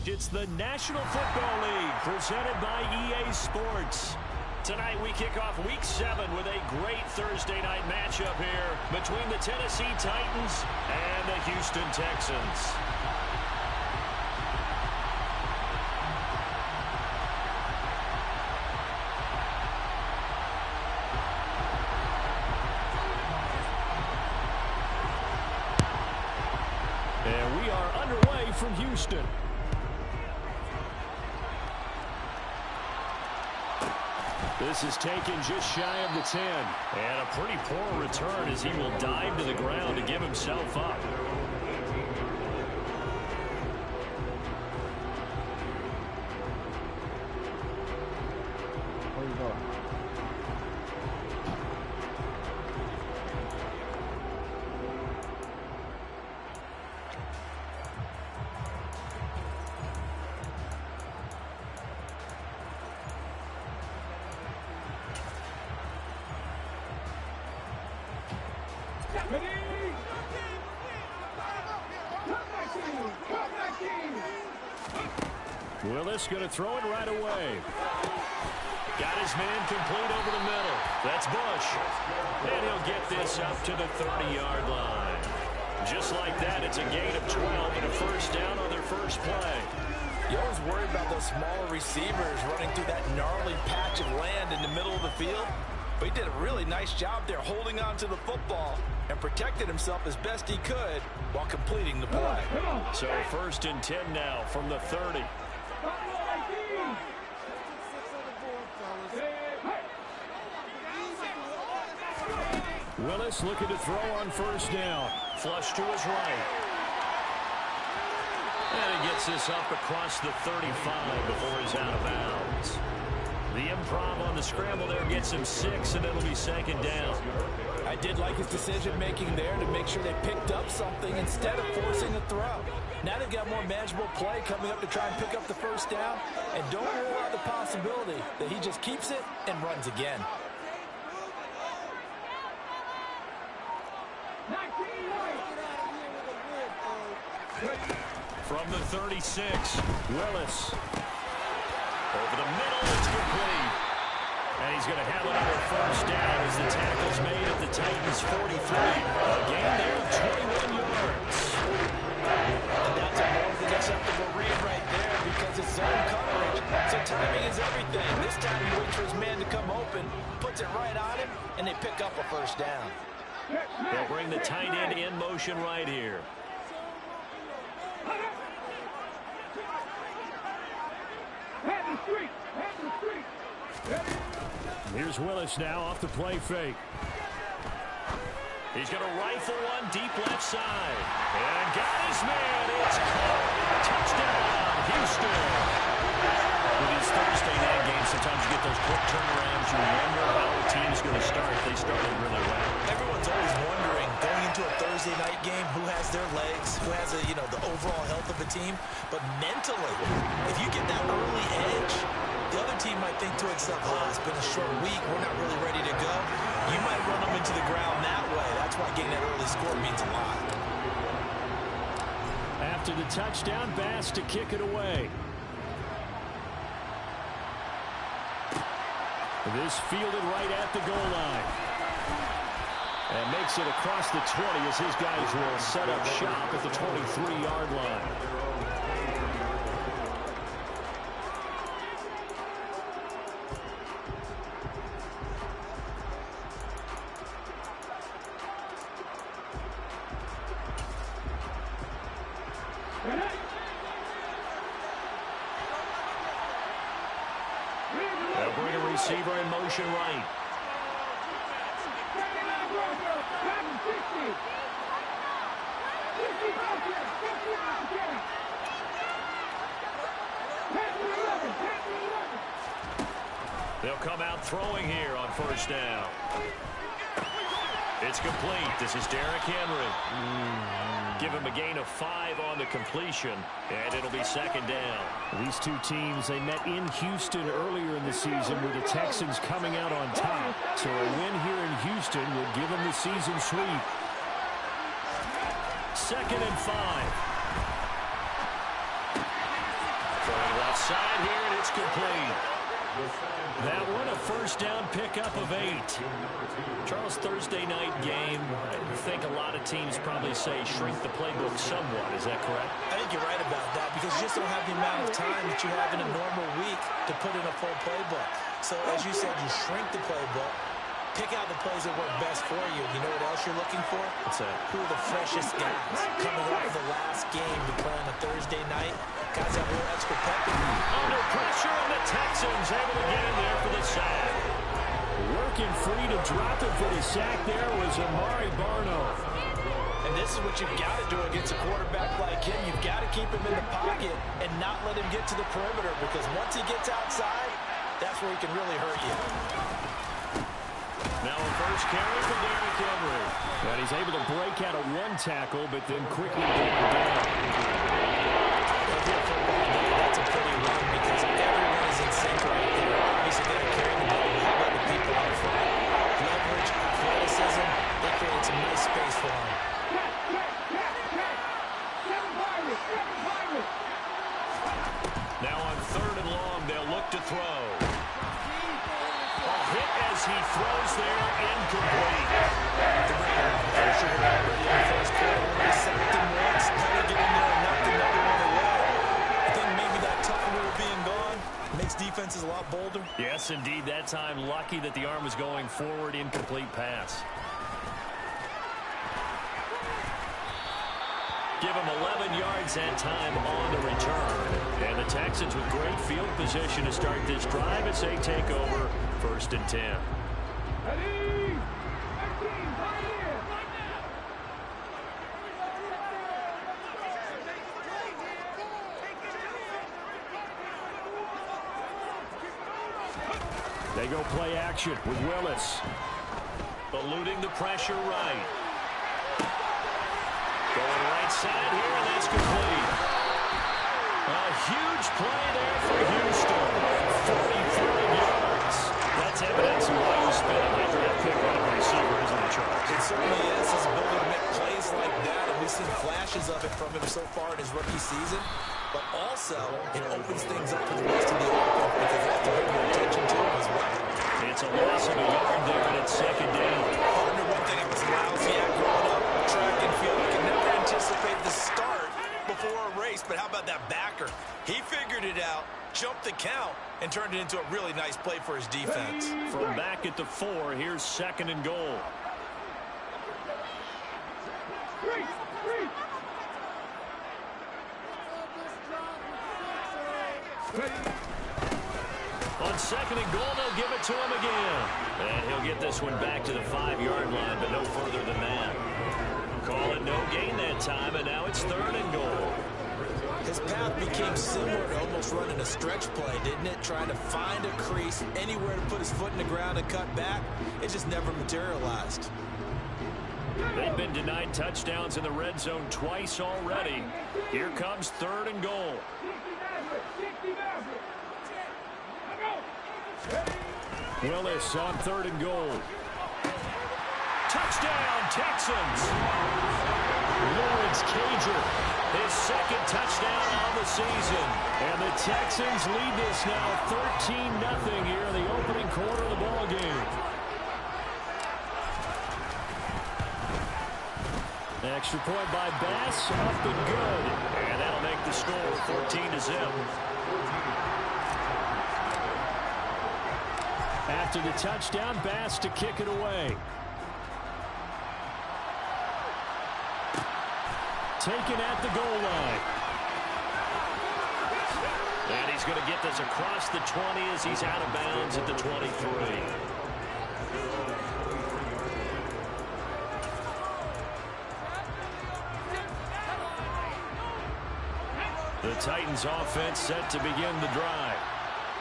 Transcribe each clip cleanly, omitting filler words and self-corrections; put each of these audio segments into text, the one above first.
It's the National Football League presented by EA Sports. Tonight we kick off Week 7 with a great Thursday night matchup here between the Tennessee Titans and the Houston Texans. And we are underway from Houston. This is taken just shy of the 10. And a pretty poor return as he will dive to the ground to give himself up. Where you going? Willis going to throw it right away. Got his man complete over the middle. That's Bush. And he'll get this up to the 30-yard line. Just like that, it's a gain of 12 and a first down on their first play. You always worry about those smaller receivers running through that gnarly patch of land in the middle of the field. But he did a really nice job there holding on to the football and protected himself as best he could while completing the play. So first and 10 now from the 30. Willis looking to throw on first down. Flush to his right. And he gets this up across the 35 before he's out of bounds. The improv on the scramble there gets him 6, and it'll be second down. I did like his decision-making there to make sure they picked up something instead of forcing a throw. Now they've got more manageable play coming up to try and pick up the first down, and don't rule out the possibility that he just keeps it and runs again. From the 36, Willis. Over the middle, it's complete. And he's going to have another first down as the tackle's made at the Titans' 43. A gain there of 21 yards. And that's a more than acceptable read right there because it's zone coverage. So timing is everything. This time he waits for his man to come open, puts it right on him, and they pick up a first down. They'll bring the tight end in motion right here. Here's Willis now off the play fake. He's going to rifle one deep left side. And got his man. It's caught. Touchdown, Houston. With these Thursday night games, sometimes you get those quick turnarounds. You wonder how the team's going to start. They started really well. Everyone's always wondering, going into a Thursday night game, who has their legs, who has the overall health of the team. But mentally, if you get that early edge, the other team might think to itself, it's been a short week, we're not really ready to go. You might run them into the ground that way. That's why getting that early score means a lot. After the touchdown, Bass to kick it away. This fielded right at the goal line. And makes it across the 20 as his guys will set up shop at the 23-yard line. They'll bring a receiver in motion right. They'll come out throwing here on first down. It's complete. This is Derrick Henry. Give him a gain of 5 on the completion, and it'll be second down. These two teams, they met in Houston earlier in the season with the Texans coming out on top. So a win here in Houston would give them the season sweep. Second and 5. Throwing left side here, and it's complete. That one a first down pickup of 8. Charles, Thursday night game, I think a lot of teams probably say shrink the playbook somewhat. Is that correct? I think you're right about that because you just don't have the amount of time that you have in a normal week to put in a full playbook. So as you said, you shrink the playbook, pick out the plays that work best for you. You know what else you're looking for? What's that? Who are the freshest guys coming off the last game to play on a Thursday night? Guys have a little extra pep in them. Under pressure, and the Texans able to get in there for the sack. Working free to drop it for the sack there was Amari Barno. And this is what you've got to do against a quarterback like him. You've got to keep him in the pocket and not let him get to the perimeter because once he gets outside, that's where he can really hurt you. Now a first carry for Derrick Henry. And he's able to break out of one tackle, but then quickly going down. That's a pretty run because everyone is in sync right there. Obviously, they're carrying the ball. How about the people up front? Leverage, athleticism, they created some nice space for him. Now on 3rd and long, they'll look to throw. A hit as he throws there, incomplete. Pressure already in the first quarter. They sacked him once. Then they get in there and knocked another one away. I think maybe that tough rule being gone makes defenses a lot bolder. Yes, indeed. That time, lucky that the arm was going forward, incomplete pass. Give him 11 yards that time on the return. And the Texans with great field position to start this drive as they take over 1st and 10. They go play action with Willis. Eluding the pressure right. Going right side here, and that's complete. A huge play there for Houston. 45 yards. That's evidence of why you spent a high-draft pick on a receiver, isn't it, Charles? It certainly is. His ability to make plays like that, and we've seen flashes of it from him so far in his rookie season. But also, it opens things up for the rest of the offense because they have to bring more attention to him as well. It's a loss of a yard there, and it's 2nd down. Partner, one thing I was lousy at growing up, track and field, you can never anticipate the start before a race, but how about that backer? He figured it out, jumped the count, and turned it into a really nice play for his defense. From back at the 4, here's 2nd and goal. On 2nd and goal, they'll give it to him again. And he'll get this one back to the 5-yard line, but no further than that. Call it no gain that time, and now it's 3rd and goal. His path became similar to almost running a stretch play, didn't it? Trying to find a crease, anywhere to put his foot in the ground and cut back. It just never materialized. They've been denied touchdowns in the red zone twice already. Here comes 3rd and goal. Willis on 3rd and goal. Touchdown, Texans. Lawrence Cager, his 2nd touchdown on the season. And the Texans lead this now 13-0 here in the opening quarter of the ball game. Extra point by Bass, up and good. And that'll make the score 14-0. After the touchdown, Bass to kick it away. Taken at the goal line. And he's going to get this across the 20 as he's out of bounds at the 23. The Titans offense set to begin the drive.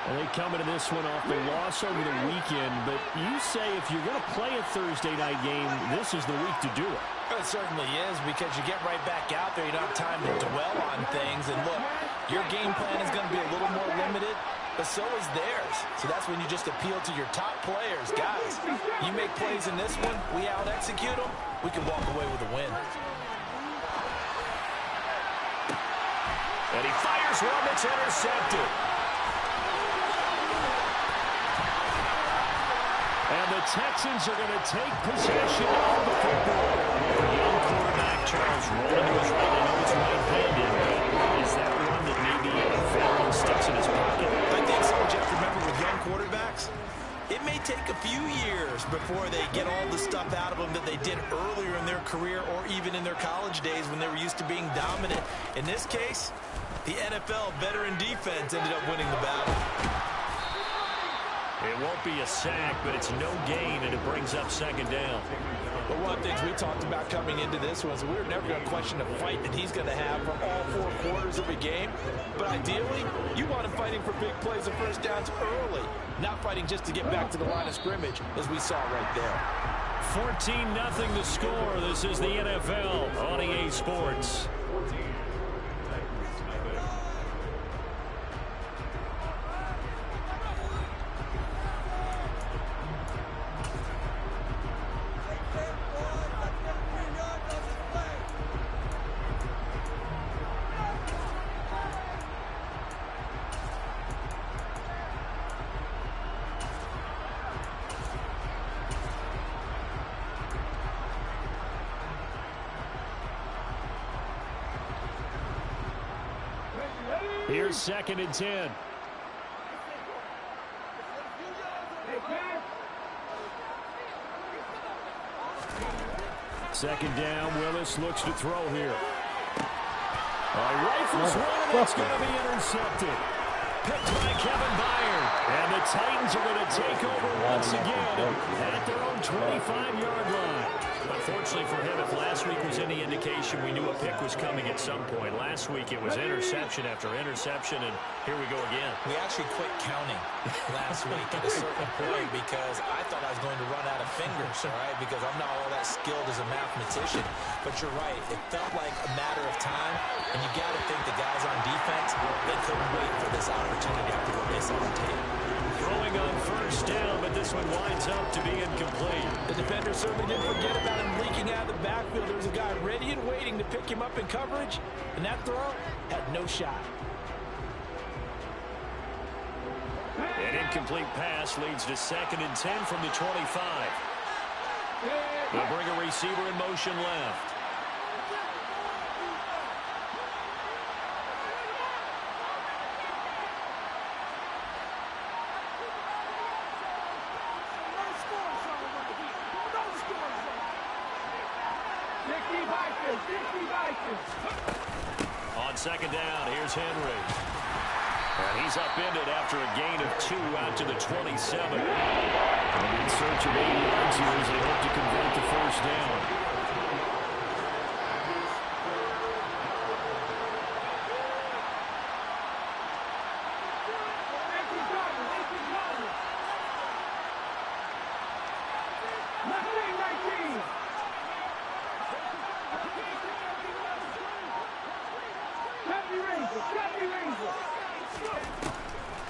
And they come into this one off the loss over the weekend, but you say if you're going to play a Thursday night game, this is the week to do it. It certainly is because you get right back out there. You don't have time to dwell on things. And look, your game plan is going to be a little more limited, but so is theirs. So that's when you just appeal to your top players. Guys, you make plays in this one, we out-execute them, we can walk away with a win. And he fires Here's one that's intercepted. And the Texans are going to take possession of the football. Young quarterback Charles rolling to his right. I know it's right-handed, but is that one that maybe a veteran sticks in his pocket? I think so, Jeff. Remember, with young quarterbacks, it may take a few years before they get all the stuff out of them that they did earlier in their career or even in their college days when they were used to being dominant. In this case, the NFL veteran defense ended up winning the battle. It won't be a sack, but it's no gain, and it brings up second down. But one of the things we talked about coming into this was we were never going to question the fight that he's going to have for all 4 quarters of a game. But ideally, you want him fighting for big plays and first downs early, not fighting just to get back to the line of scrimmage, as we saw right there. 14-0 the score. This is the NFL on EA Sports. Here's 2nd and 10. Second down. Willis looks to throw here. Rifles one, and that's going to be intercepted. Picked by Kevin Byard. And the Titans are going to take over once again at their own 25-yard line. Unfortunately for him, if last week was any indication, we knew a pick was coming at some point. Last week it was interception after interception, and here we go again. We actually quit counting last week at a certain point because I thought I was going to run out of fingers, all right, because I'm not all that skilled as a mathematician. But you're right. It felt like a matter of time, and you got to think the guys on defense, they couldn't wait for this opportunity after what they saw on tape. Throwing on first down, but this one winds up to be incomplete. The defender certainly didn't forget about him leaking out of the backfield. There was a guy ready and waiting to pick him up in coverage, and that throw had no shot. An incomplete pass leads to 2nd and 10 from the 25. They'll bring a receiver in motion left. On second down, here's Henry. And he's upended after a gain of 2 out to the 27. And in search of 8 yards here as they hope to convert the first down.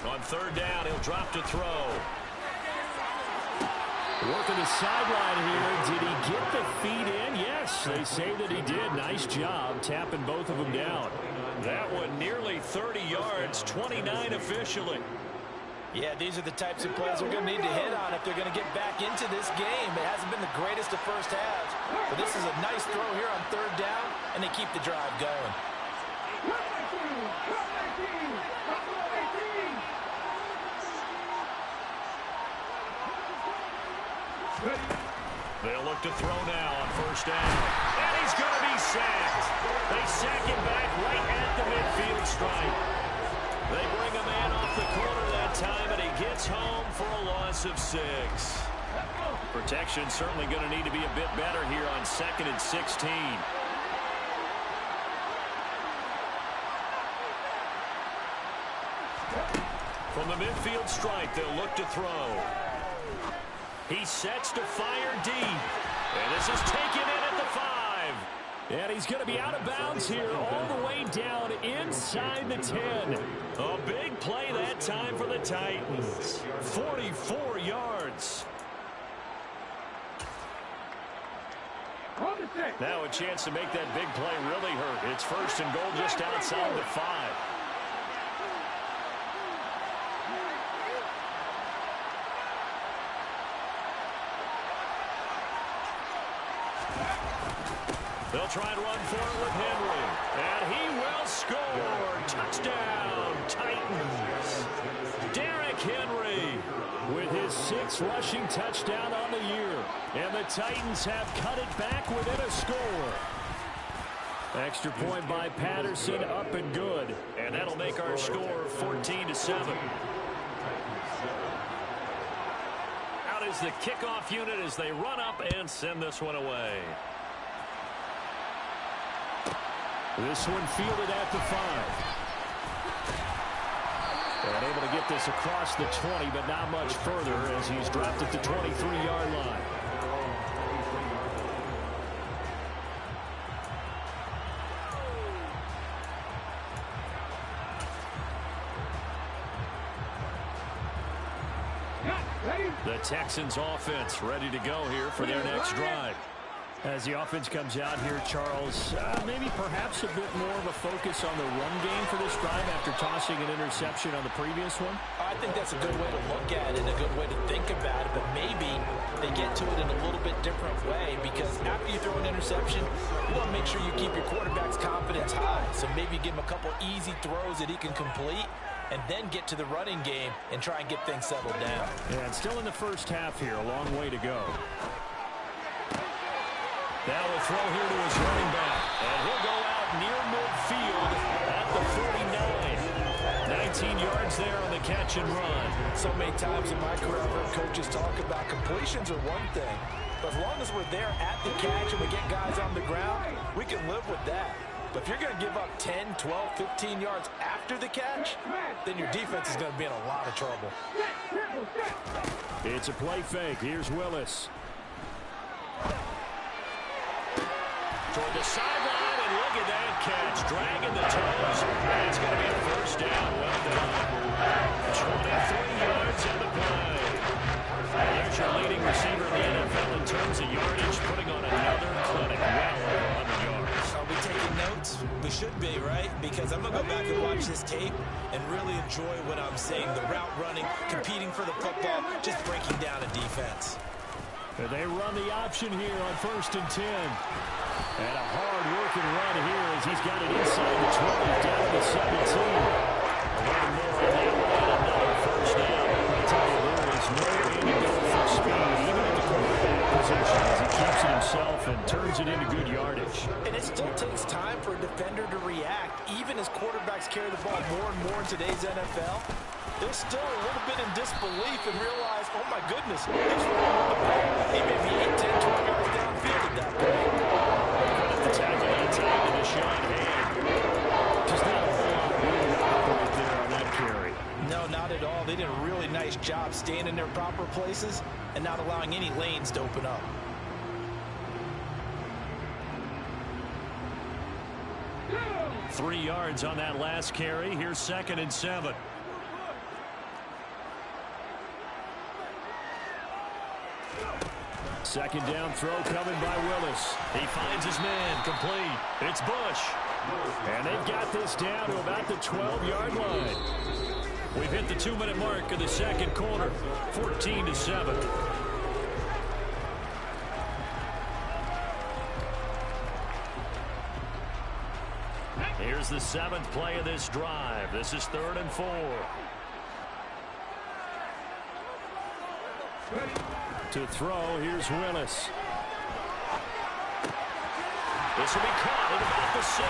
On third down, he'll drop to throw. Working the sideline here. Did he get the feet in? Yes, they say that he did. Nice job tapping both of them down. That one nearly 30 yards, 29 officially. Yeah, these are the types of plays they're going to need to hit on if they're going to get back into this game. It hasn't been the greatest of first halves, but this is a nice throw here on third down, and they keep the drive going. They'll look to throw now on first down. And he's going to be sacked. They sack him back right at the midfield stripe. They bring a man off the corner that time, and he gets home for a loss of 6. Protection certainly going to need to be a bit better here on 2nd and 16. From the midfield stripe, they'll look to throw. He sets to fire deep. And this is taken in at the 5. And he's going to be out of bounds here all the way down inside the 10. A big play that time for the Titans. 44 yards. Now a chance to make that big play really hurt. It's first and goal just outside the 5. They'll try and run for it with Henry. And he will score. Touchdown, Titans. Derrick Henry with his 6th rushing touchdown on the year. And the Titans have cut it back within a score. Extra point by Patterson, up and good. And that'll make our score 14-7. Out is the kickoff unit as they run up and send this one away. This one fielded at the 5. And able to get this across the 20, but not much further as he's dropped at the 23-yard line. The Texans offense ready to go here for their next drive. As the offense comes out here, Charles, maybe perhaps a bit more of a focus on the run game for this drive after tossing an interception on the previous one? I think that's a good way to look at it and a good way to think about it, but maybe they get to it in a little bit different way because after you throw an interception, you want to make sure you keep your quarterback's confidence high. So maybe give him a couple easy throws that he can complete and then get to the running game and try and get things settled down. Yeah, and still in the first half here, a long way to go. Now we'll throw here to his running back, and he'll go out near midfield at the 49. 19 yards there on the catch and run. So many times in my career, I've heard coaches talk about completions are one thing, but as long as we're there at the catch and we get guys on the ground, we can live with that. But if you're going to give up 10, 12, 15 yards after the catch, then your defense is going to be in a lot of trouble. It's a play fake. Here's Willis. Toward the sideline, and look at that catch. Dragging the toes. And it's going to be a first down. Well done. 23 yards in the play. There's your leading receiver in the NFL in terms of yardage, putting on another clinic. Well over 100 yards. Are we taking notes? We should be, right? Because I'm going to go back and watch this tape and really enjoy what I'm seeing. The route running, competing for the football, just breaking down a defense. And they run the option here on 1st and 10. And a hard-working run here as he's got it inside the 20, down to the 17. A little more on that one, another first down. I'll tell you, there is no antidote for speed, even at the quarterback position, as he keeps it himself and turns it into good yardage. And it still takes time for a defender to react, even as quarterbacks carry the ball more and more in today's NFL. They're still a little bit in disbelief and realize, oh, my goodness, he's running with the ball. He may be 8, 10, 12 yards downfield at that point. The tackle on time to the shot hand. Just not a whole lot of room to operate there on that carry. No, not at all. They did a really nice job staying in their proper places and not allowing any lanes to open up. Three yards on that last carry. Here's 2nd and 7. Second down throw coming by Willis. He finds his man, complete. It's Bush. And they've got this down to about the 12-yard line. We've hit the 2-minute mark of the second quarter, 14-7. Here's the 7th play of this drive. This is 3rd and 4. To throw, here's Willis. This will be caught at about the 6.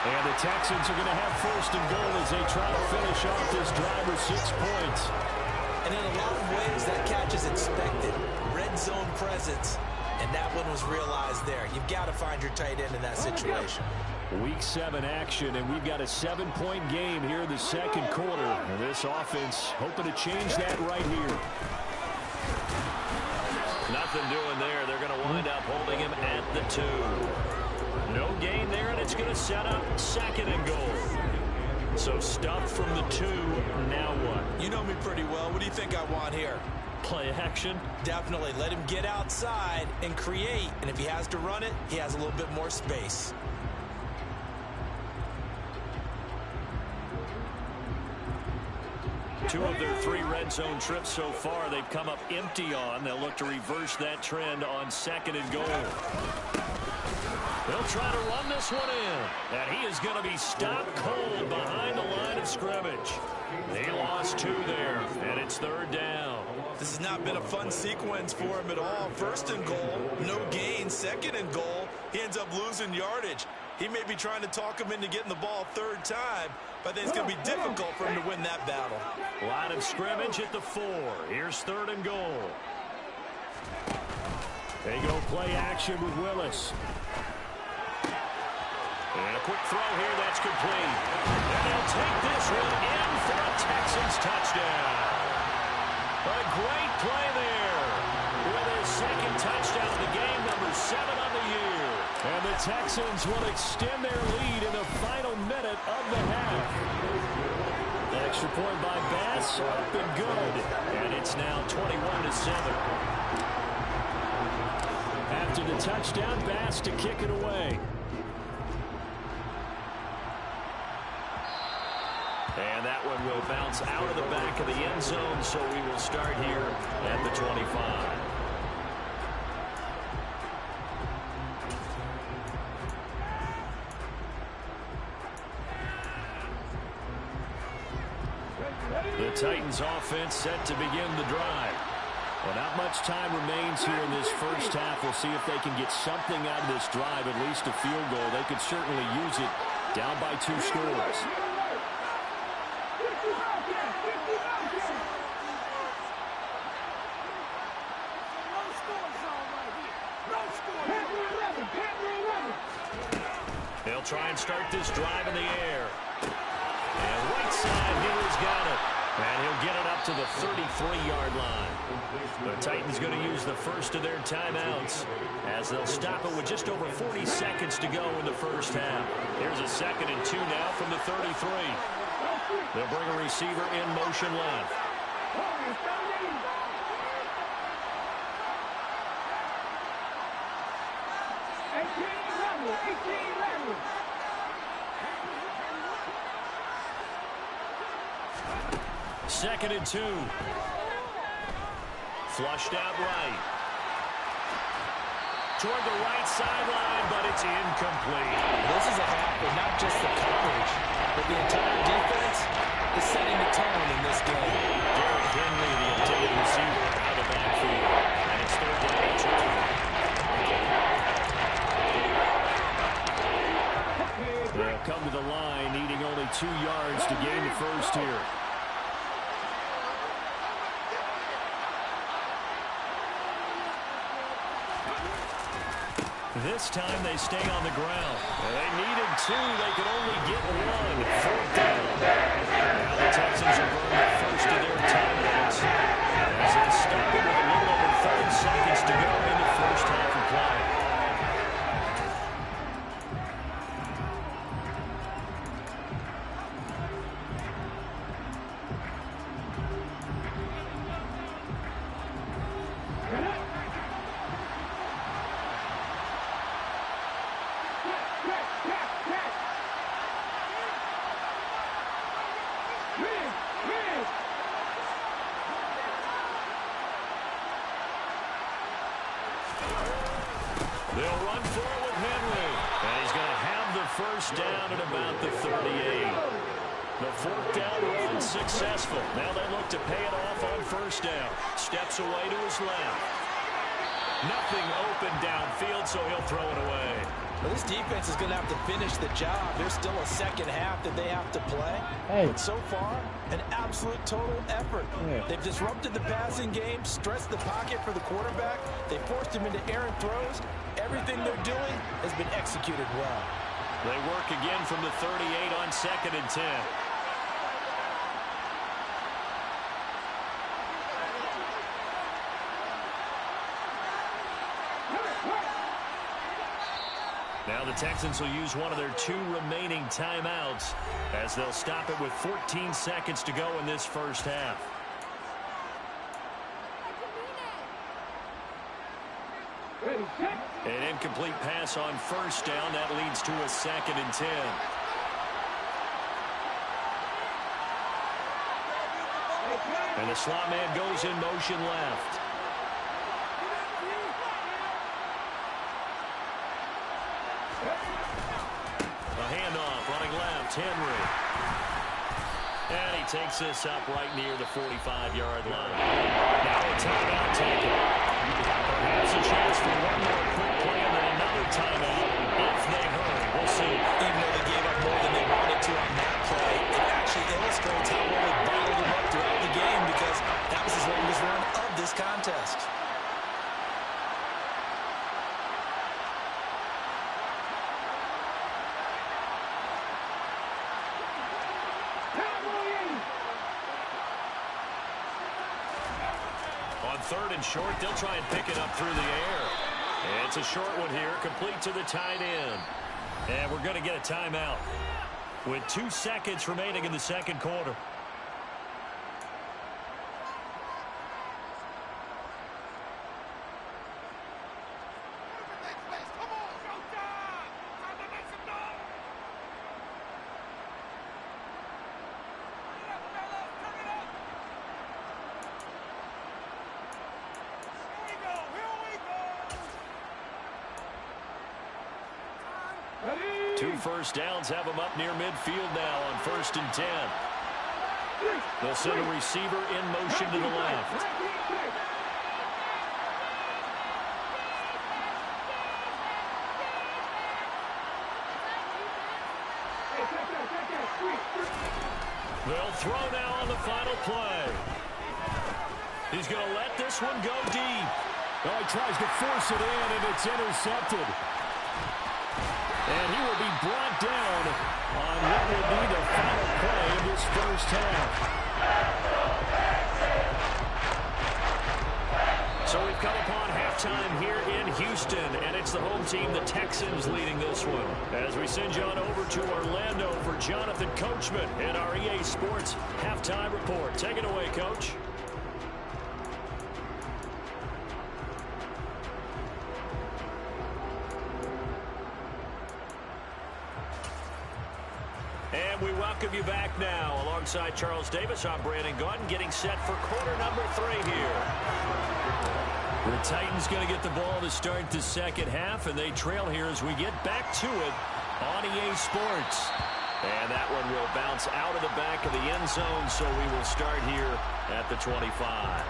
And the Texans are going to have 1st and goal as they try to finish off this drive with 6 points. And in a lot of ways, that catch is expected. Red zone presence, and that one was realized there. You've got to find your tight end in that situation. Week 7 action, and we've got a 7-point game here in the second quarter. And this offense hoping to change that right here. Nothing doing there. They're going to wind up holding him at the 2. No gain there, and it's going to set up 2nd and goal. So stuff from the 2, now what? You know me pretty well. What do you think I want here? Play action? Definitely. Let him get outside and create. And if he has to run it, he has a little bit more space. Two of their 3 red zone trips so far, they've come up empty on. They'll look to reverse that trend on 2nd and goal. They'll try to run this one in. And he is going to be stopped cold behind the line of scrimmage. They lost 2 there, and it's 3rd down. This has not been a fun sequence for him at all. 1st and goal, no gain. 2nd and goal, he ends up losing yardage. He may be trying to talk him into getting the ball 3rd time, but I think it's going to be difficult for him to win that battle. Line of scrimmage at the 4. Here's 3rd and goal. They go play action with Willis. And a quick throw here that's complete. And they'll take this one in for a Texans touchdown. A great play there. With his 2nd touchdown of the game, number 7 on the year. And the Texans will extend their lead in the final minute of the half. Extra point by Bass, up and good. And it's now 21-7. After the touchdown, Bass to kick it away. And that one will bounce out of the back of the end zone, so we will start here at the 25. The Titans offense set to begin the drive. Well, not much time remains here in this first half. We'll see if they can get something out of this drive, at least a field goal. They could certainly use it down by 2 scores. They'll try and start this drive in the air. And right side, Miller's got it. And he'll get it up to the 33-yard line. The Titans going to use the first of their timeouts as they'll stop it with just over 40 seconds to go in the first half. Here's a 2nd and 2 now from the 33. They'll bring a receiver in motion left. Second and 2. Flushed out right. Toward the right sideline, but it's incomplete. This is a half of not just the coverage, but the entire defense is setting the tone in this game. Derrick Henry, the intended receiver, out of the backfield. And it's 3rd down and 2. They'll come to the line, needing only 2 yards to gain the first here. This time they stay on the ground. They needed 2. They could only get 1. 4th down. Now the Texans will burn the first of their timeouts as they stop it with a little over 30 seconds to go in the first half of play. They'll run for it with Henry. And he's going to have the first down at about the 38. The 4th down run successful. Now they look to pay it off on 1st down. Steps away to his left. Nothing open downfield, so he'll throw it away. Well, this defense is going to have to finish the job. There's still a 2nd half that they have to play. But so far, an absolute total effort. They've disrupted the passing game, stressed the pocket for the quarterback. They forced him into errant throws. Everything they're doing has been executed well. They work again from the 38 on 2nd and 10. Now the Texans will use one of their 2 remaining timeouts as they'll stop it with 14 seconds to go in this first half. An incomplete pass on 1st down. That leads to a 2nd and 10. And the slot man goes in motion left. A handoff, running left, Henry. And he takes this up right near the 45-yard line. Now a timeout taken. Perhaps a chance for one more quick play and then another timeout if they hurry. We'll see. Even though they gave up more than they wanted to on that play, it actually illustrates how well they bottled them up throughout the game because that was his longest run of this contest. On 3rd and short, they'll try and pick it up through the air. It's a short one here, complete to the tight end. And we're going to get a timeout with 2 seconds remaining in the second quarter. Two first downs have them up near midfield now on 1st and 10. They'll send a receiver in motion to the left. They'll throw now on the final play. He's going to let this one go deep. Oh, he tries to force it in, and it's intercepted. And he will be brought down on what will be the final play of this first half. So we've come upon halftime here in Houston, and it's the home team, the Texans, leading this one. As we send you on over to Orlando for Jonathan Coachman and our EA Sports halftime report. Take it away, Coach. And we welcome you back now. Alongside Charles Davis, I'm Brandon Gaudin, getting set for quarter number 3 here. The Titans going to get the ball to start the second half, and they trail here as we get back to it on EA Sports. And that one will bounce out of the back of the end zone, so we will start here at the 25.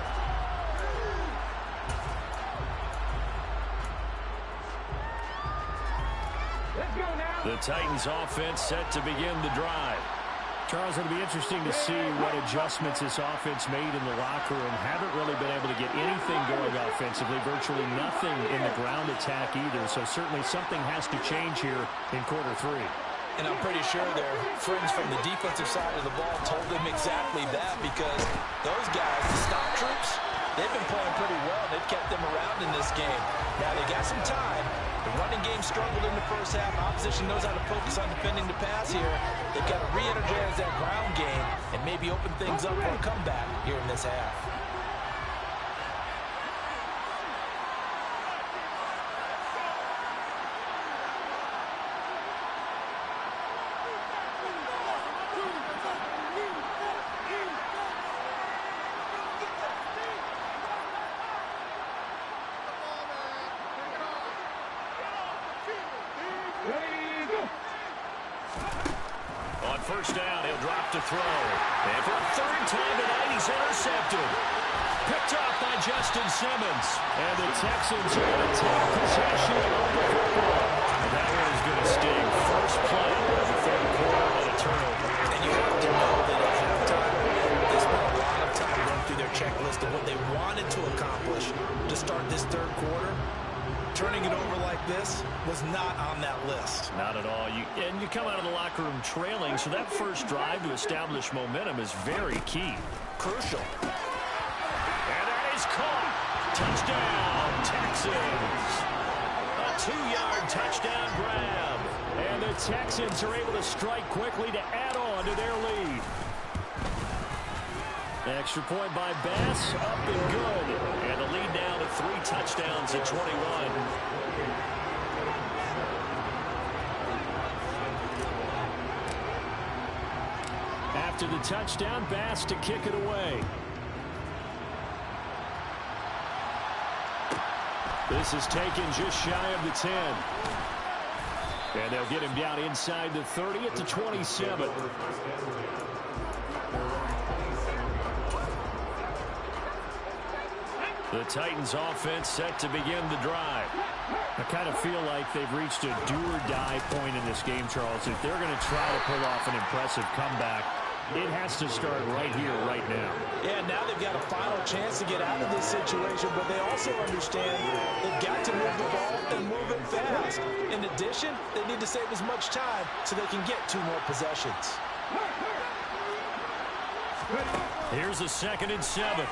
The Titans offense set to begin the drive. Charles, it'll be interesting to see what adjustments this offense made in the locker room. Haven't really been able to get anything going offensively, virtually nothing in the ground attack either. So certainly something has to change here in quarter 3. And I'm pretty sure their friends from the defensive side of the ball told them exactly that because those guys, the stop troops, they've been playing pretty well. They've kept them around in this game. Now they got some time. The running game struggled in the first half. Opposition knows how to focus on defending the pass here. They've got to re-energize that ground game and maybe open things up for a comeback here in this half. On first down, he'll drop to throw. And for a 3rd time tonight, he's intercepted. Picked off by Justin Simmons. And the Texans are going to take possession of the football. That one is going to sting. First play of the 3rd quarter on a turnover. And you have to know that at halftime, they spent a lot of time going through their checklist of what they wanted to accomplish to start this 3rd quarter. Turning it over like this was not on that list. Not at all. And you come out of the locker room trailing, so that first drive to establish momentum is very key. Crucial. And that is caught. Touchdown, Texans. A 2-yard touchdown grab. And the Texans are able to strike quickly to add on to their lead. Extra point by Bass, up and good. And the lead now to 3 touchdowns at 21. After the touchdown, Bass to kick it away. This is taken just shy of the 10. And they'll get him down inside the 30 at the 27. The Titans offense set to begin the drive. I kind of feel like they've reached a do-or-die point in this game, Charles. If they're going to try to pull off an impressive comeback, it has to start right here, right now. Yeah, now they've got a final chance to get out of this situation, but they also understand they've got to move the ball and move it fast. In addition, they need to save as much time so they can get 2 more possessions. Here's a 2nd and 7.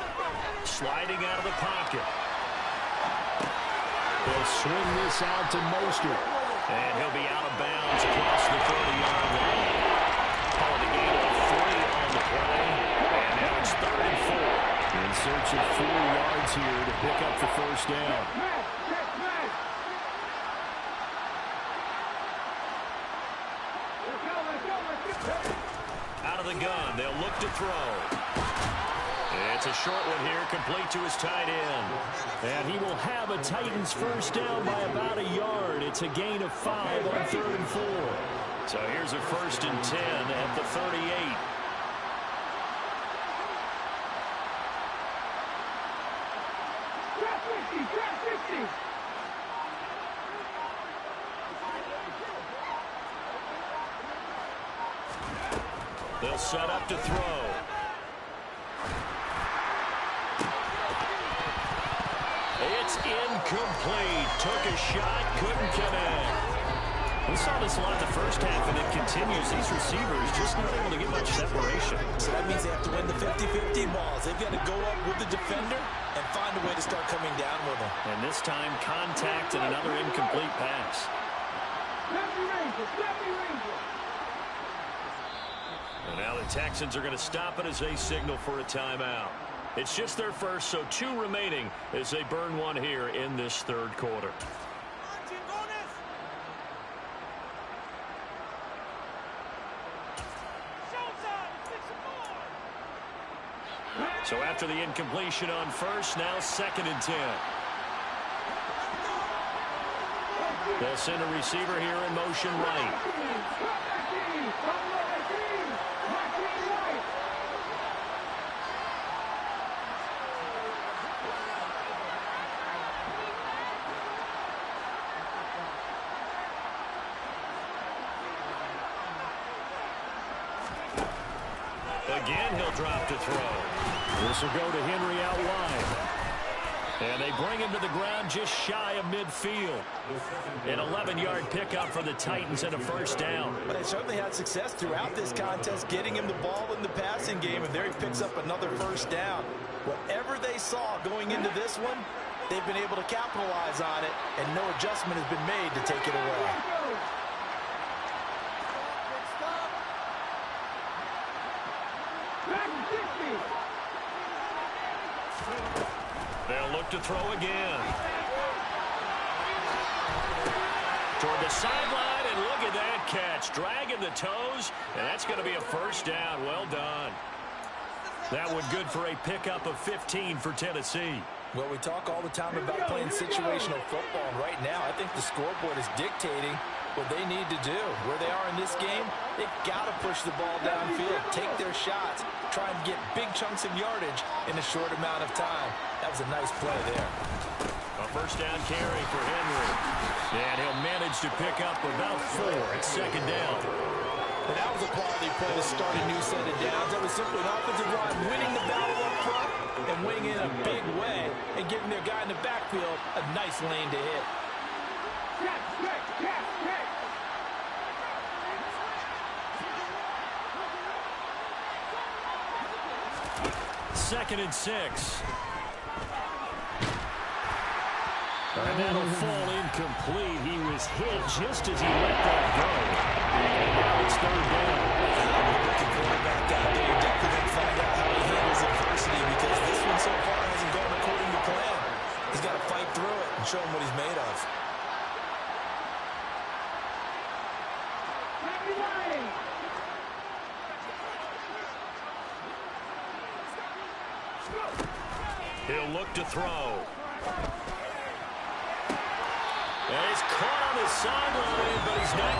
Sliding out of the pocket. They'll swing this out to Mostert. And he'll be out of bounds across the 30-yard line. Call the gain of 3 on the play. And now it's 3rd and 4. In search of 4 yards here to pick up the first down. Out of the gun, they'll look to throw. It's a short one here, complete to his tight end. And he will have a Titans first down by about a yard. It's a gain of 5 on 3rd and 4. So here's a 1st and 10 at the 38. They'll set up to throw. It's incomplete. Took a shot, couldn't connect. We saw this a lot in the first half, and it continues. These receivers just not able to get much separation. So that means they have to win the 50-50 balls. They've got to go up with the defender and find a way to start coming down with them. And this time, contact and another incomplete pass. And now the Texans are going to stop it as they signal for a timeout. It's just their first, so 2 remaining as they burn one here in this 3rd quarter. So after the incompletion on first, now 2nd and 10. They'll send a receiver here in motion right. Again, he'll drop to throw. This will go to Henry out wide. And they bring him to the ground just shy of midfield. An 11-yard pickup for the Titans and a first down. But they certainly had success throughout this contest, getting him the ball in the passing game, and there he picks up another first down. Whatever they saw going into this one, they've been able to capitalize on it, and no adjustment has been made to take it away. They'll look to throw again. Toward the sideline, and look at that catch. Dragging the toes, and that's going to be a first down. Well done. That one good for a pickup of 15 for Tennessee. Well, we talk all the time about playing situational football, and right now I think the scoreboard is dictating what they need to do. Where they are in this game, they've got to push the ball downfield, take their shots, try and get big chunks of yardage in a short amount of time. That was a nice play there. A first down carry for Henry. And he'll manage to pick up about 4 at 2nd down. And that was a quality play to start a new set of downs. That was simply an offensive line winning the battle up front and winning in a big way and giving their guy in the backfield a nice lane to hit. 2nd and 6. And that'll fall incomplete. He was hit just as he let that go. And now it's 3rd down. Looking quarterback out there, you're definitely going to find out how he handles adversity, because this one so far hasn't gone according to plan. He's got to fight through it and show him what he's made of. He'll look to throw. And he's caught on his sideline, but he's not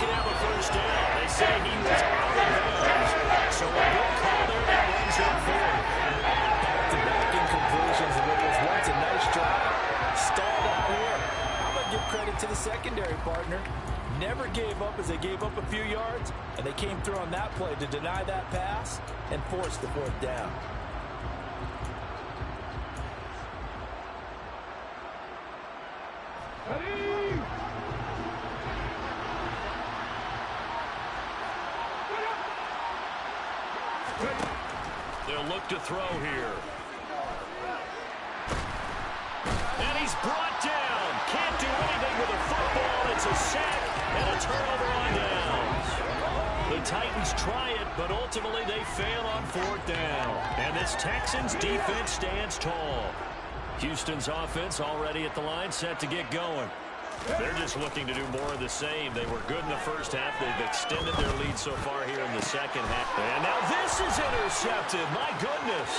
never gave up as they gave up a few yards, and they came through on that play to deny that pass and force the fourth down. They'll look to throw here. And he's brought down. Can't do anything with a football. It's a sack and a turnover on downs. The Titans try it, but ultimately they fail on fourth down. And this Texans defense stands tall. Houston's offense already at the line, set to get going. They're just looking to do more of the same. They were good in the first half. They've extended their lead so far here in the second half. And now this is intercepted. My goodness.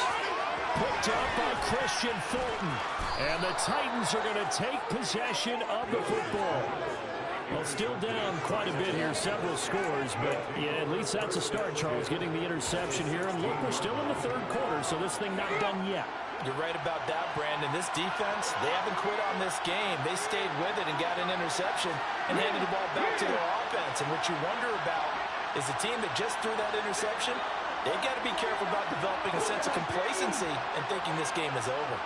Picked up by Christian Fulton. And the Titans are going to take possession of the football. Well, still down quite a bit here, several scores. But, yeah, at least that's a start, Charles, getting the interception here. And look, we're still in the third quarter, so this thing not done yet. You're right about that, Brandon. This defense, they haven't quit on this game. They stayed with it and got an interception and handed the ball back to their offense. And what you wonder about is the team that just threw that interception, they've got to be careful about developing a sense of complacency and thinking this game is over.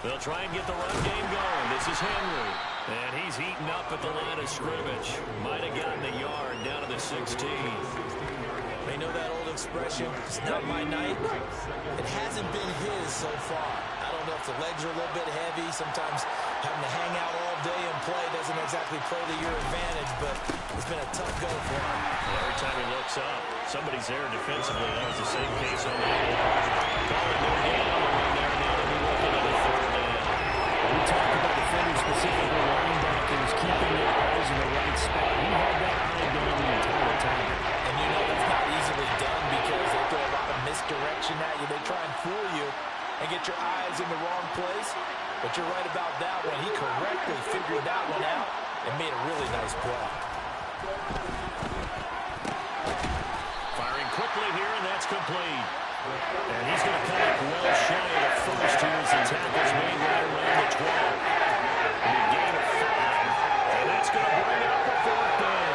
They'll try and get the run game going. This is Henry. And he's heating up at the line of scrimmage. Might have gotten a yard down to the 16. They know that old expression, it's not my night. It hasn't been his so far. I don't know if the legs are a little bit heavy. Sometimes having to hang out all day and play doesn't exactly play to your advantage, but it's been a tough go for him. Every time he looks up, somebody's there defensively. That was the same case on that one. Calling their game on the run there. Now they'll be looking at a third down. We talked about defenders, specifically linebackers, keeping their eyes in the right spot. He had that eye down the entire time. And you know that's not easily done because they throw a lot of misdirection at you. They try and fool you and get your eyes in the wrong place. But you're right about that one. He correctly figured that one out and made a really nice play. Firing quickly here, and that's complete. And he's going to come up well shy of the first here as the tackle's made right around the 12. And a gain of 5. And that's going to bring up a fourth down.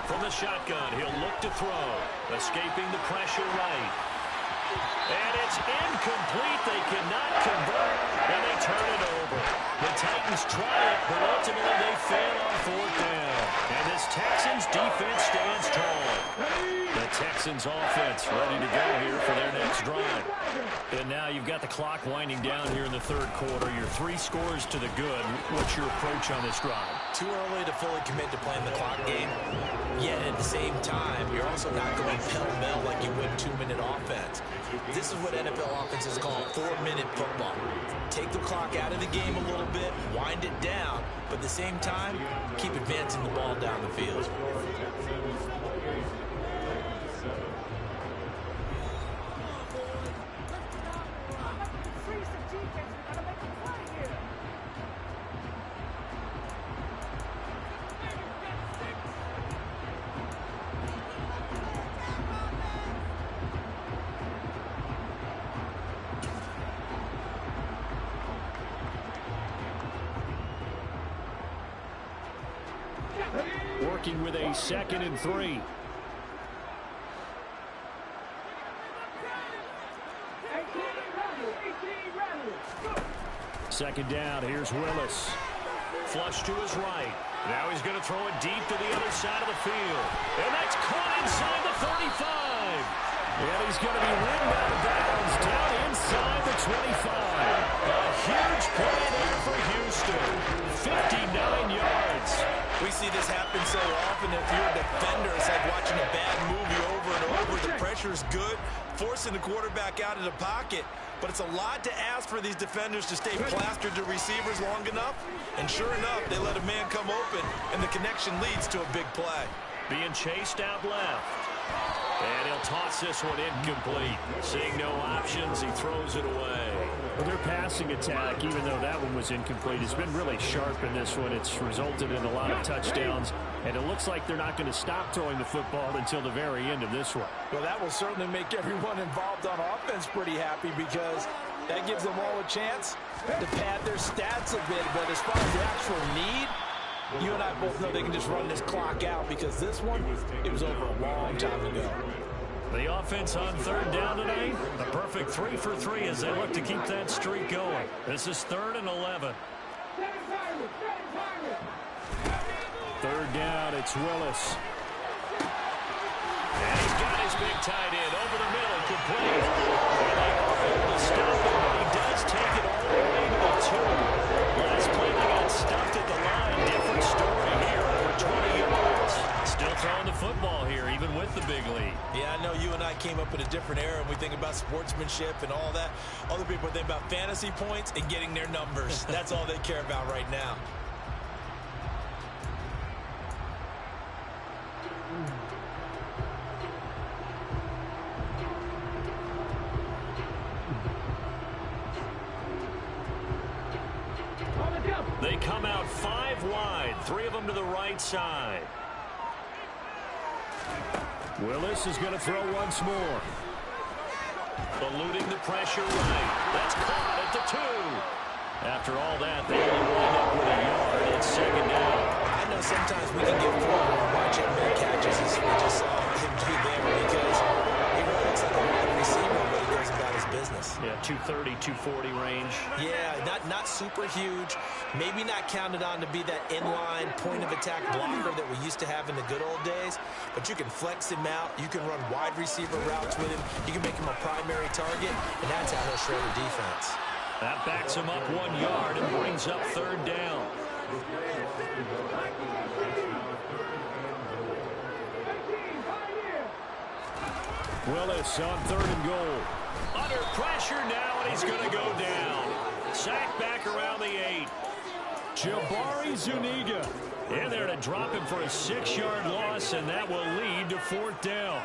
From the shotgun, he'll look to throw. Escaping the pressure right. And it's incomplete. They cannot convert, and they turn it over. The Titans try it, but ultimately they fail on fourth down. And this Texans defense stands tall. The Texans offense ready to go here for their next drive. And now you've got the clock winding down here in the third quarter. You're 3 scores to the good. What's your approach on this drive? Too early to fully commit to playing the clock game. Yet at the same time, you're also not going pell-mell like you would 2-minute offense. This is what NFL offenses call 4-minute football. Take the clock out of the game a little bit, wind it down, but at the same time, keep advancing the ball down the field. Working with a 2nd and 3. Second down, here's Willis. Flush to his right. Now he's going to throw it deep to the other side of the field. And that's caught inside the 35. And he's going to be ridden out of bounds down inside the 25. A huge play there for Houston. 59 yards. We see this happen so often. If you're a defender, it's like watching a bad movie over and over. The pressure's good, forcing the quarterback out of the pocket. But it's a lot to ask for these defenders to stay plastered to receivers long enough. And sure enough, they let a man come open, and the connection leads to a big play. Being chased out left. And he'll toss this one incomplete. Seeing no options, he throws it away. Well, their passing attack, even though that one was incomplete, has been really sharp in this one. It's resulted in a lot of touchdowns, and it looks like they're not going to stop throwing the football until the very end of this one. Well, that will certainly make everyone involved on offense pretty happy because that gives them all a chance to pad their stats a bit. But as far as the actual need, you and I both know they can just run this clock out because this one, it was over a long time ago. The offense on third down tonight, a perfect 3 for 3 as they look to keep that streak going. This is 3rd and 11. Third down, it's Willis. And he's got his big tight end over the middle, complete. And they are able to stop him, but he does take it all the way to the 2. Last play they got stuffed at the line. Different story here, over 20 yards. Still throwing the football here, even with the big lead. Yeah, I know you and I came up in a different era, and we think about sportsmanship and all that. Other people think about fantasy points and getting their numbers. That's all they care about right now. They come out 5 wide, 3 of them to the right side. Willis is going to throw once more. Eluding the pressure right. That's caught at the 2. After all that, they only wind up with a yard. It's 2nd down. I know sometimes we can get fooled when watching big catches as we just saw him do there because he really looks like a wide receiver when he goes about his business. Yeah, 230, 240 range. Yeah, not super huge. Maybe not counted on to be that inline point-of-attack blocker that we used to have in the good old days. But you can flex him out. You can run wide receiver routes with him. You can make him a primary target, and that's how he'll shred a defense. That backs him up 1 yard and brings up 3rd down. Willis on 3rd and goal. Under pressure now, and he's going to go down. Sacked back around the 8. Jabari Zuniga. And they're to drop him for a 6-yard loss, and that will lead to 4th down.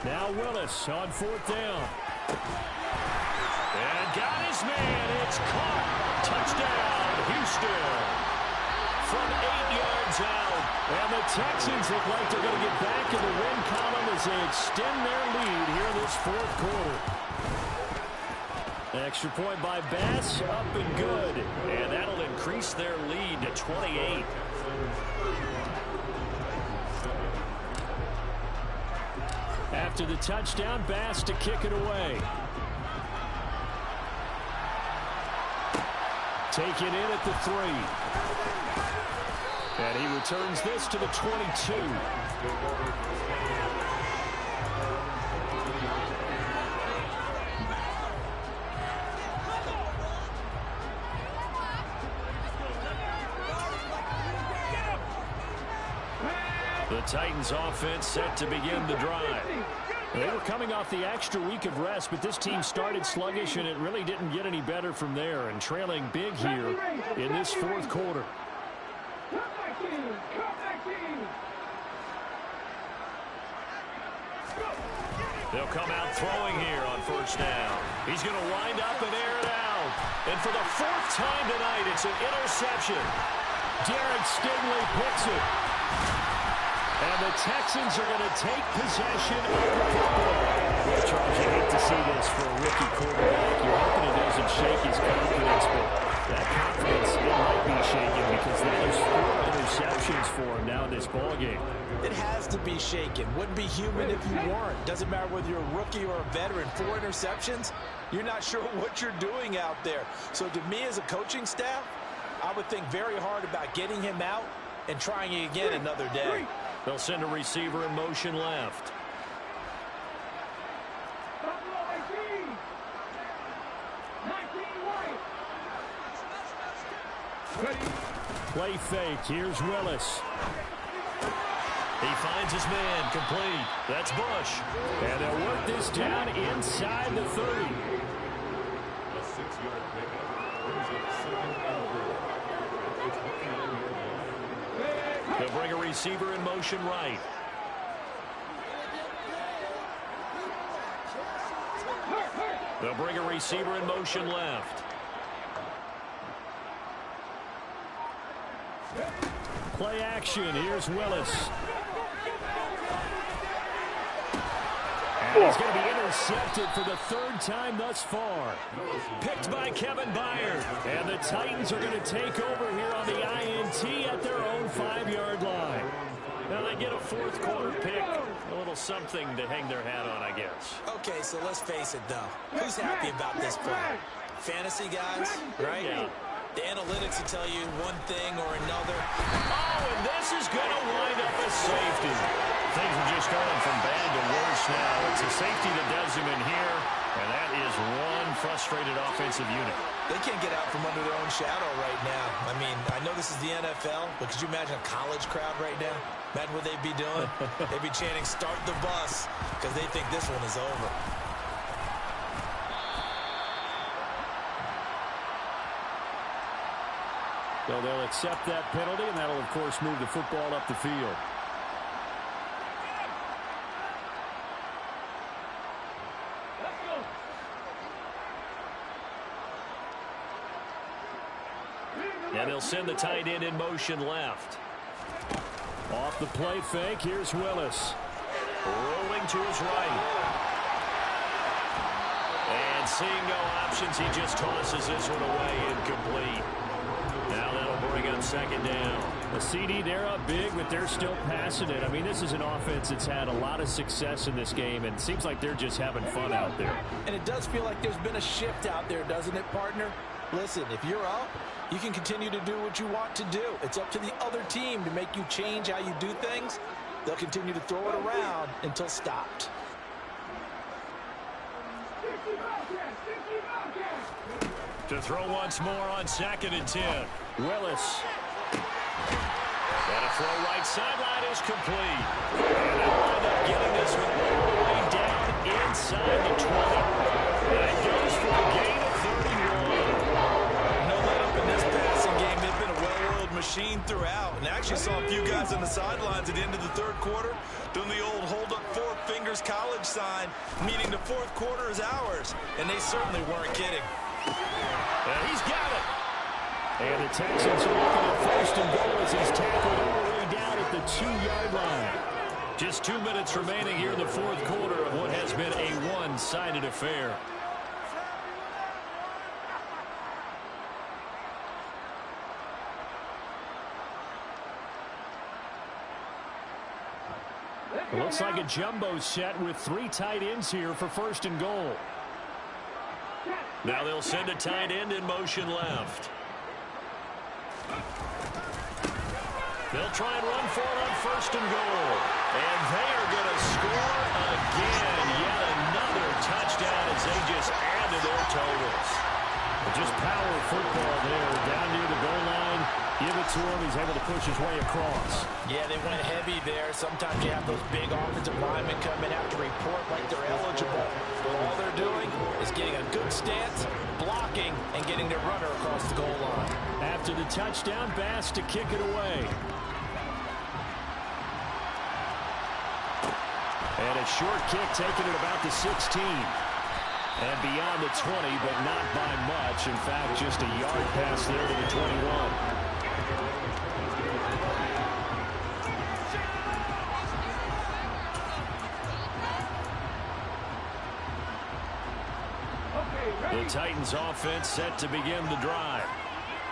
Now Willis on 4th down. And got his man. It's caught. Touchdown, Houston. From 8 yards out. And the Texans look like they're going to get back in the win column as they extend their lead here in this 4th quarter. Extra point by Bass, up and good. And that'll increase their lead to 28. After the touchdown, Bass to kick it away. Taken in at the 3. And he returns this to the 22. The Titans offense set to begin the drive. They were coming off the extra week of rest, but this team started sluggish, and it really didn't get any better from there, and trailing big here in this 4th quarter. They'll come out throwing here on 1st down. He's going to wind up and air it out. And for the 4th time tonight, it's an interception. Derek Stingley picks it. And the Texans are going to take possession of the football. Well, Charles, you hate to see this for a rookie quarterback. You're hoping it doesn't shake his confidence, but that confidence, it might be shaken because there's 4 interceptions for him now in this ballgame. It has to be shaken. Wouldn't be human if you weren't. Doesn't matter whether you're a rookie or a veteran. 4 interceptions, you're not sure what you're doing out there. So to me as a coaching staff, I would think very hard about getting him out and trying it again another day. They'll send a receiver in motion left. Play fake. Here's Willis. He finds his man. Complete. That's Bush. And they'll work this down inside the 30. They'll bring a receiver in motion right. They'll bring a receiver in motion left. Play action. Here's Willis. And he's going to be intercepted for the 3rd time thus far. Picked by Kevin Byard. And the Titans are going to take over here on the INT at their own 5-yard line. Now they get a 4th quarter pick. A little something to hang their hat on, I guess. Okay, so let's face it, though. Who's happy about this play? Fantasy guys, right? Yeah. The analytics will tell you one thing or another. Oh, and this is going to wind up a safety. Things are just going from bad to worse now. It's a safety that does him in here, and that is one frustrated offensive unit. They can't get out from under their own shadow right now. I mean, I know this is the NFL, but could you imagine a college crowd right now? Imagine what they'd be doing. They'd be chanting, "Start the bus," because they think this one is over. So they'll accept that penalty, and that'll, of course, move the football up the field. And they'll send the tight end in motion left. Off the play fake, here's Willis. Rolling to his right. And seeing no options, he just tosses this one away, incomplete. Now that'll bring up 2nd down. The CD, they're up big, but they're still passing it. I mean, this is an offense that's had a lot of success in this game, and it seems like they're just having fun out there. And it does feel like there's been a shift out there, doesn't it, partner? Listen, if you're up, you can continue to do what you want to do. It's up to the other team to make you change how you do things. They'll continue to throw it around until stopped. To throw once more on 2nd and 10. Willis. And a throw right sideline is complete. And they wind up getting this one all the way down inside the 20. And it goes for a gain of 31. No let up in this passing game. They've been a well-oiled machine throughout. And actually saw a few guys on the sidelines at the end of the 3rd quarter doing the old hold up 4 fingers college sign, meaning the 4th quarter is ours. And they certainly weren't kidding. And he's got it. And the Texans are looking at 1st and goal as he's tackled all the way down at the 2-yard line. Just 2 minutes remaining here in the 4th quarter of what has been a one-sided affair. It looks like a jumbo set with 3 tight ends here for 1st and goal. Now they'll send a tight end in motion left. They'll try and run for it on 1st and goal. And they are going to score again. Yet another touchdown as they just add to their totals. Just power football there. Down near the goal line. Give it to him. He's able to push his way across. Yeah, they went heavy there. Sometimes you have those big offensive linemen come in, have to report like they're eligible. But all they're doing is getting a good stance, blocking, and getting their runner across the goal line. After the touchdown, Bass to kick it away. And a short kick taken at about the 16. And beyond the 20, but not by much. In fact, just a yard pass there to the 21. The Titans offense set to begin the drive.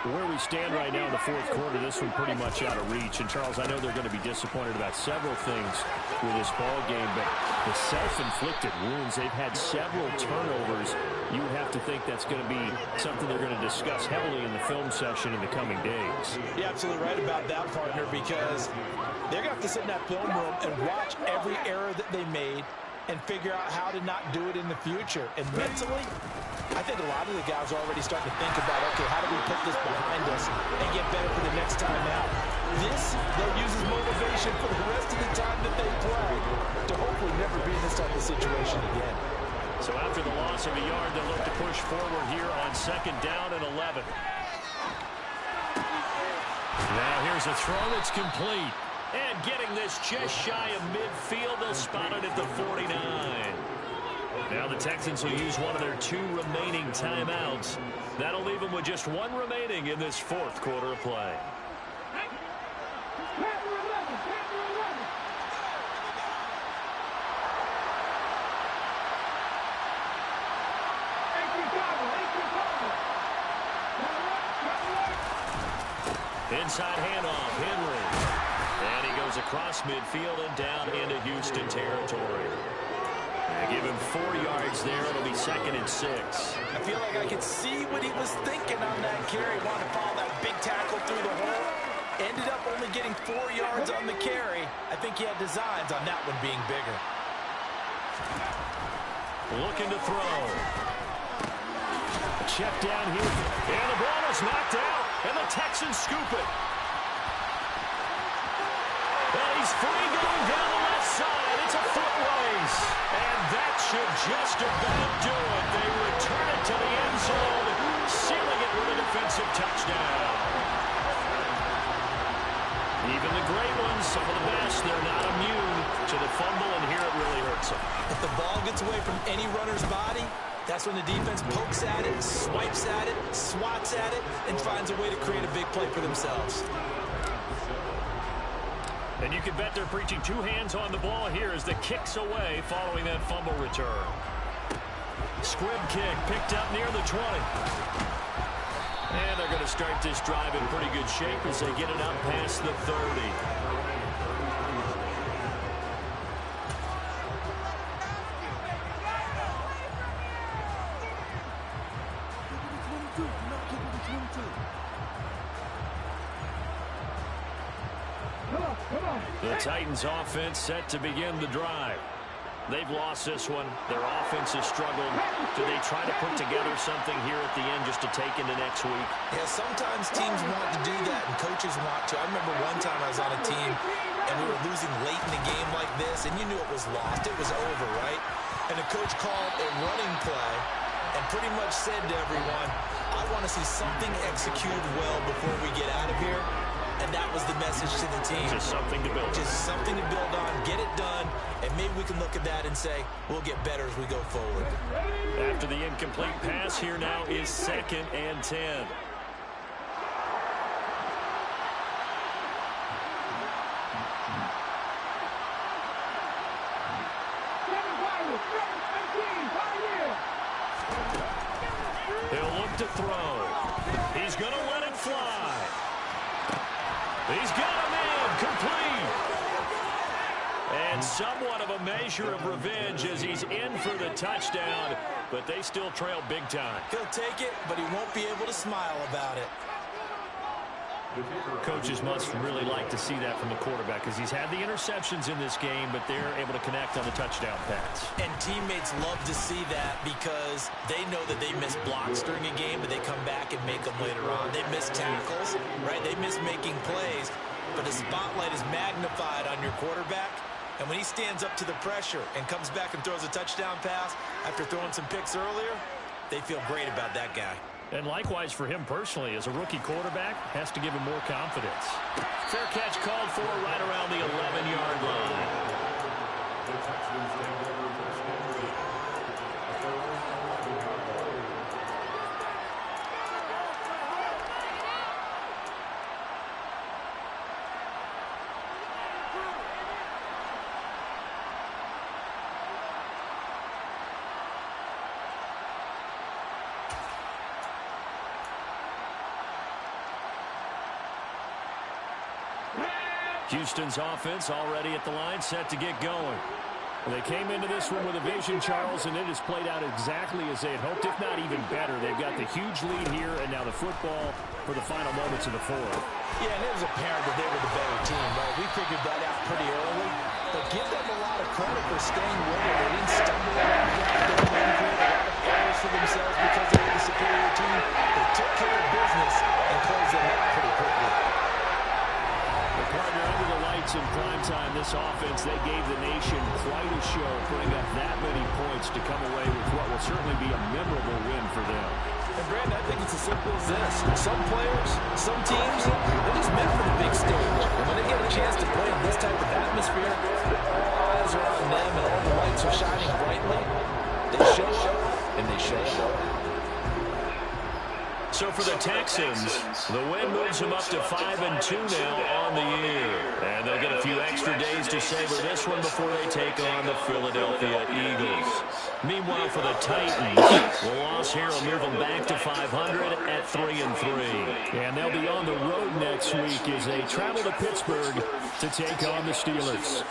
Where we stand right now in the fourth quarter, this one pretty much out of reach. And, Charles, I know they're going to be disappointed about several things with this ball game, but the self-inflicted wounds, they've had several turnovers. You would have to think that's going to be something they're going to discuss heavily in the film session in the coming days. You're absolutely right about that, partner, because they're going to have to sit in that film room and watch every error that they made and figure out how to not do it in the future. And mentally, I think a lot of the guys are already starting to think about, okay, how do we put this behind us and get better for the next time out? This, they'll use as motivation for the rest of the time that they play to hopefully never be in this type of situation again. So after the loss of a yard, they'll look to push forward here on 2nd down and 11. Now here's a throw that's complete. And getting this just shy of midfield, they'll spot it at the 49. Now the Texans will use one of their 2 remaining timeouts. That'll leave them with just 1 remaining in this fourth quarter of play. Inside handoff, Henry. And he goes across midfield and down into Houston territory. They give him 4 yards there. It'll be 2nd and 6. I feel like I could see what he was thinking on that carry. Wanted to follow that big tackle through the hole. Ended up only getting 4 yards on the carry. I think he had designs on that one being bigger. Looking to throw. Check down here. And the ball is knocked out. And the Texans scoop it. And he's free going down the left side. It's a foot race. And that should just about do it. They return it to the end zone, sealing it with a defensive touchdown. Even the great ones, some of the best, they're not immune to the fumble, and here it really hurts them. If the ball gets away from any runner's body, that's when the defense pokes at it, swipes at it, swats at it, and finds a way to create a big play for themselves. And you can bet they're preaching 2 hands on the ball here as the kick's away following that fumble return. Squib kick picked up near the 20. And they're going to start this drive in pretty good shape as they get it up past the 30. The Titans offense set to begin the drive. They've lost this one. Their offense has struggled. Do they try to put together something here at the end just to take into next week? Yeah, sometimes teams want to do that, and coaches want to. I remember one time I was on a team, and we were losing late in a game like this, and you knew it was lost. It was over, right? And the coach called a running play and pretty much said to everyone, I want to see something executed well before we get out of here. And that was the message to the team. Just something to build on. Just something to build on, get it done, and maybe we can look at that and say, we'll get better as we go forward. After the incomplete pass, here now is 2nd and 10. He'll look to throw. He's going to let it fly. He's got a man complete. And somewhat of a measure of revenge as he's in for the touchdown, but they still trail big time. He'll take it, but he won't be able to smile about it. Coaches must really like to see that from the quarterback because he's had the interceptions in this game, but they're able to connect on the touchdown pass. And teammates love to see that because they know that they miss blocks during a game, but they come back and make them later on. They miss tackles, right? They miss making plays, but the spotlight is magnified on your quarterback. And when he stands up to the pressure and comes back and throws a touchdown pass after throwing some picks earlier, they feel great about that guy. And likewise for him personally, as a rookie quarterback, has to give him more confidence. Fair catch called for right around the 11-yard line. Houston's offense already at the line, set to get going. Well, they came into this one with a vision, Charles, and it has played out exactly as they had hoped, if not even better. They've got the huge lead here, and now the football for the final moments of the fourth. Yeah, and it was apparent that they were the better team, right? We figured that out pretty early, but give them a lot of credit for staying with it. They didn't stumble around, they didn't create a lot of errors for themselves because they were the superior team. They took care of business and closed them out pretty quickly. Partner, under the lights in prime time, this offense, they gave the nation quite a show, putting up that many points to come away with what will certainly be a memorable win for them. And Brandon, I think it's as simple as this. Some players, some teams, they're just meant for the big stage. And when they get a chance to play in this type of atmosphere, all eyes are on them and all the lights are shining brightly. They show up, and they show up. So for the Texans, the win moves them up to 5-2 now on the year. And they'll get a few extra days to savor this one before they take on the Philadelphia Eagles. Meanwhile, for the Titans, the loss here will move them back to 500 at 3-3. And they'll be on the road next week as they travel to Pittsburgh to take on the Steelers.